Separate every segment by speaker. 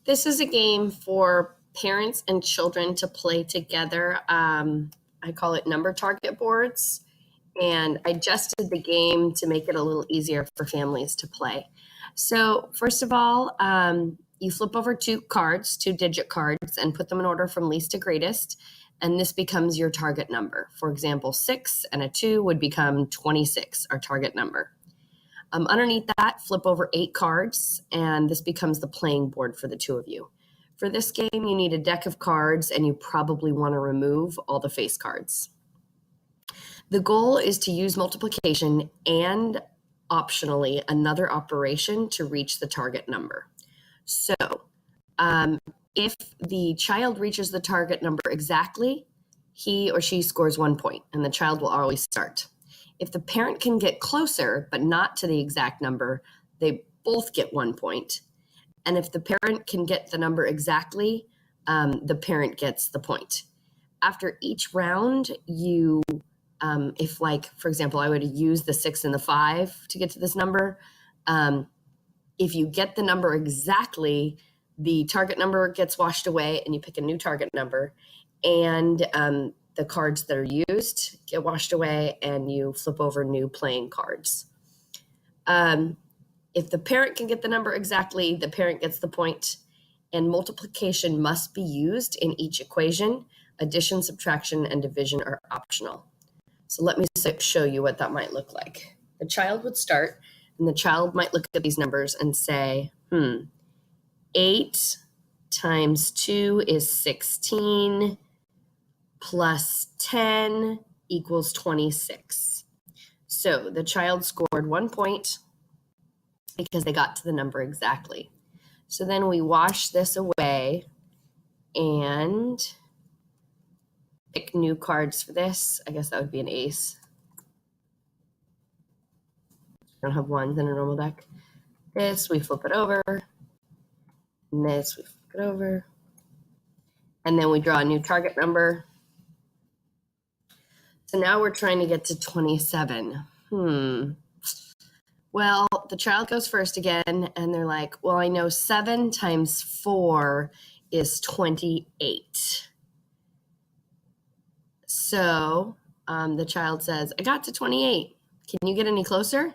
Speaker 1: This is a game for parents and children to play together. I call it number target boards, and I adjusted the game to make it a little easier for families to play. So first of all, you flip over two cards, 2-digit cards, and put them in order from least to greatest, and this becomes your target number. For example, 6 and a 2 would become 26, our target number. Underneath that, flip over 8 cards, and this becomes the playing board for the two of you. For this game, you need a deck of cards, and you probably want to remove all the face cards. The goal is to use multiplication and optionally another operation to reach the target number. So if the child reaches the target number exactly, he or she scores 1 point, and the child will always start. If the parent can get closer, but not to the exact number, they both get 1 point. And if the parent can get the number exactly, the parent gets the point. After each round, you, if like, for example, I would use the 6 and the 5 to get to this number. If you get the number exactly, the target number gets washed away and you pick a new target number. And the cards that are used get washed away and you flip over new playing cards. If the parent can get the number exactly, the parent gets the point, and multiplication must be used in each equation. Addition, subtraction, and division are optional. So let me show you what that might look like. The child would start, and the child might look at these numbers and say, 8 times 2 is 16, plus 10 equals 26. So the child scored 1 point because they got to the number exactly. So then we wash this away and pick new cards for this. I guess that would be an ace. I don't have ones in a normal deck. This, we flip it over. And this, we flip it over. And then we draw a new target number. So now we're trying to get to 27. Well, the child goes first again, and they're like, well, I know 7 times 4 is 28. So the child says, I got to 28. Can you get any closer?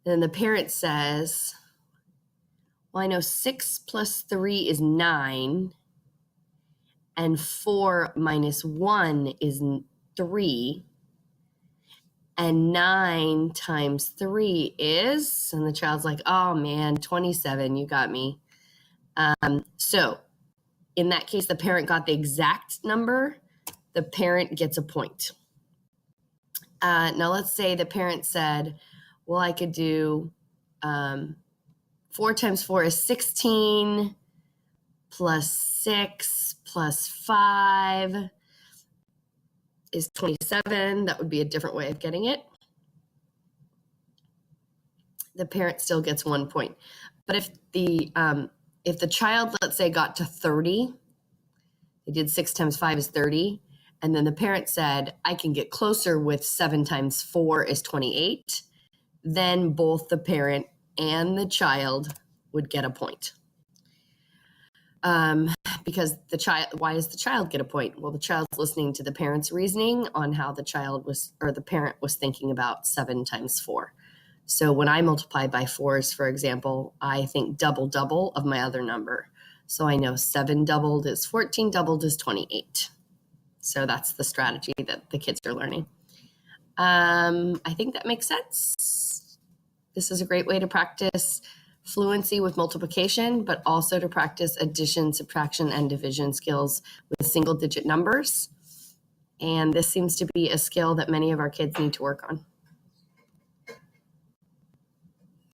Speaker 1: Then the parent says, well, I know 6 plus 3 is 9, and 4 minus 1 is 3. And 9 times 3 is, and the child's like, oh man, 27, you got me. So in that case, the parent got the exact number. The parent gets a point. Now let's say the parent said, well, I could do 4 times 4 is 16, plus 6 plus 5 is 27. That would be a different way of getting it. The parent still gets 1 point. But if the child, let's say, got to 30, they did 6 times 5 is 30, and then the parent said, I can get closer with 7 times 4 is 28, then both the parent and the child would get a point. Because the child, why does the child get a point? Well, the child's listening to the parent's reasoning on how the child was, or the parent was thinking about 7 times 4. So when I multiply by 4s, for example, I think double of my other number. So I know 7 doubled is 14, doubled is 28. So that's the strategy that the kids are learning. I think that makes sense. This is a great way to practice fluency with multiplication, but also to practice addition, subtraction, and division skills with single-digit numbers. And this seems to be a skill that many of our kids need to work on.